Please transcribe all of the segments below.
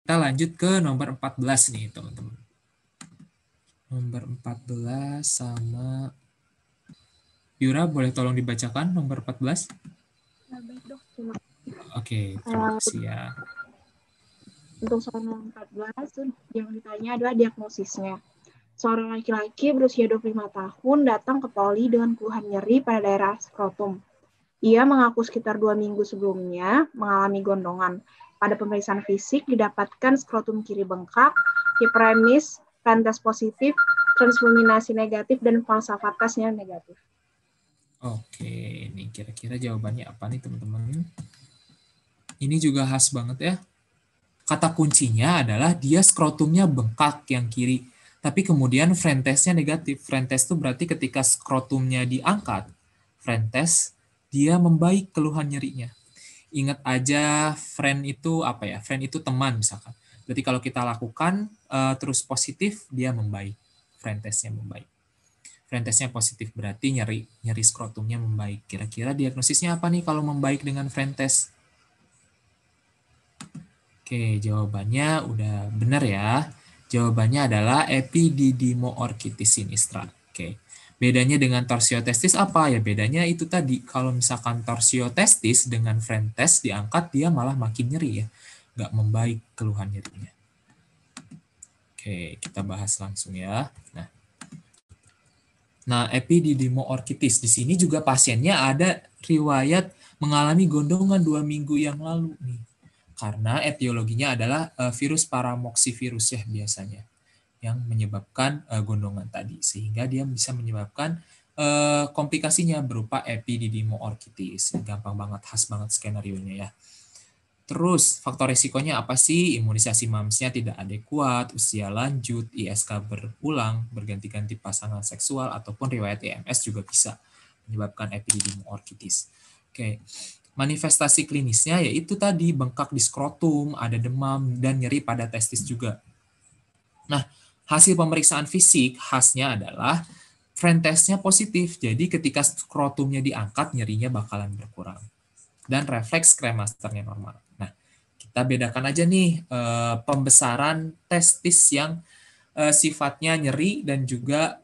Kita lanjut ke nomor 14 nih, teman-teman. Nomor 14 sama Yura, boleh tolong dibacakan nomor 14? Baik, Dok. Terima Oke, terima kasih ya. Untuk soal nomor 14, yang ditanya adalah diagnosisnya. Seorang laki-laki berusia 25 tahun datang ke poli dengan keluhan nyeri pada daerah skrotum. Ia mengaku sekitar 2 minggu sebelumnya mengalami gondongan. Pada pemeriksaan fisik didapatkan skrotum kiri bengkak, hiperemis, frentes positif, transluminasi negatif, dan falsafat tesnya negatif. Oke, ini kira-kira jawabannya apa nih teman-teman? Ini juga khas banget ya. Kata kuncinya adalah dia skrotumnya bengkak yang kiri, tapi kemudian frentesnya negatif. Frentes itu berarti ketika skrotumnya diangkat, frentes dia membaik keluhan nyerinya. Ingat aja friend itu apa ya? Friend itu teman misalkan. Berarti kalau kita lakukan terus positif, dia membaik. Frentesnya membaik. Frentesnya positif berarti nyeri skrotumnya membaik. Kira-kira diagnosisnya apa nih kalau membaik dengan frentes? Oke, jawabannya udah benar ya. Jawabannya adalah epididymoorchitis sinistra. Oke. Bedanya dengan torsiotestis apa? Ya bedanya itu tadi. Kalau misalkan torsiotestis dengan frentes diangkat, dia malah makin nyeri ya. Nggak membaik keluhan nyerinya. Oke, kita bahas langsung ya. Nah, epididymoorchitis. Di sini juga pasiennya ada riwayat mengalami gondongan 2 minggu yang lalu nih. Karena etiologinya adalah virus paramoxivirus ya biasanya yang menyebabkan gondongan tadi, sehingga dia bisa menyebabkan komplikasinya berupa epididymoorchitis. Gampang banget, khas banget skenario-nya ya. Terus faktor risikonya apa sih? Imunisasi mamsnya tidak adekuat, usia lanjut, ISK berulang, berganti-ganti pasangan seksual, ataupun riwayat EMS juga bisa menyebabkan epididymoorchitis. Oke, manifestasi klinisnya yaitu tadi bengkak di skrotum, ada demam, dan nyeri pada testis juga. Nah, hasil pemeriksaan fisik khasnya adalah frentesnya positif, jadi ketika skrotumnya diangkat, nyerinya bakalan berkurang. Dan refleks kremasternya normal. Nah, kita bedakan aja nih pembesaran testis yang sifatnya nyeri dan juga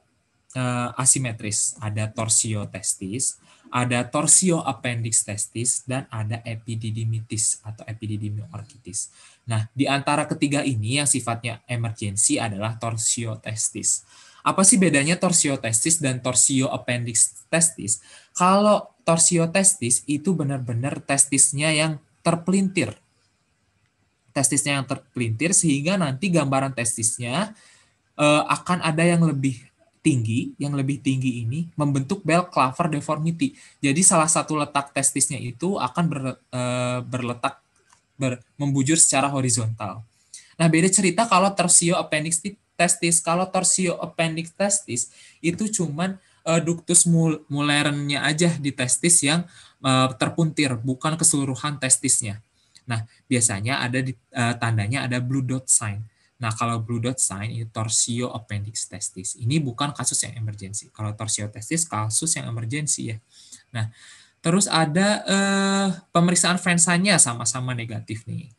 asimetris. Ada torsio testis, ada torsio appendix testis, dan ada epididymitis atau epididymoorchitis. Nah, di antara ketiga ini yang sifatnya emergensi adalah torsio testis. Apa sih bedanya torsio testis dan torsio appendix testis? Kalau torsio testis itu benar-benar testisnya yang terpelintir. Testisnya yang terpelintir sehingga nanti gambaran testisnya akan ada yang lebih tinggi. Yang lebih tinggi ini membentuk bell claver deformity. Jadi salah satu letak testisnya itu akan berletak membujur secara horizontal. Nah, beda cerita kalau torsio appendix testis. Kalau torsio appendix testis itu cuman ductus mullerinnya aja di testis yang terpuntir, bukan keseluruhan testisnya. Nah, biasanya ada tandanya ada blue dot sign. Nah, kalau blue dot sign itu torsio appendix testis. Ini bukan kasus yang emergensi. Kalau torsio testis kasus yang emergensi ya. Nah, terus ada pemeriksaan Fensanya sama-sama negatif nih.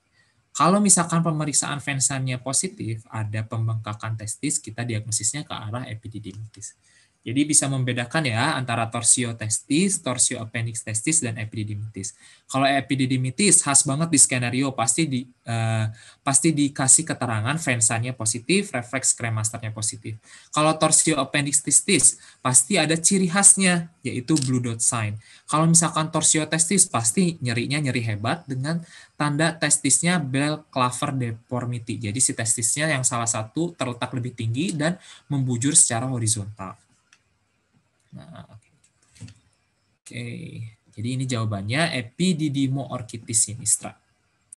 Kalau misalkan pemeriksaan Fensannya positif, ada pembengkakan testis, kita diagnosisnya ke arah epididymitis. Jadi bisa membedakan ya antara torsio testis, torsio appendix testis, dan epididymitis. Kalau epididymitis khas banget di skenario, pasti dikasih keterangan Fensannya positif, refleks kremasternya positif. Kalau torsio appendix testis pasti ada ciri khasnya yaitu blue dot sign. Kalau misalkan torsio testis pasti nyerinya nyeri hebat dengan tanda testisnya bell claver deformity. Jadi si testisnya yang salah satu terletak lebih tinggi dan membujur secara horizontal. Nah, oke. Jadi ini jawabannya epididymoorchitis sinistra.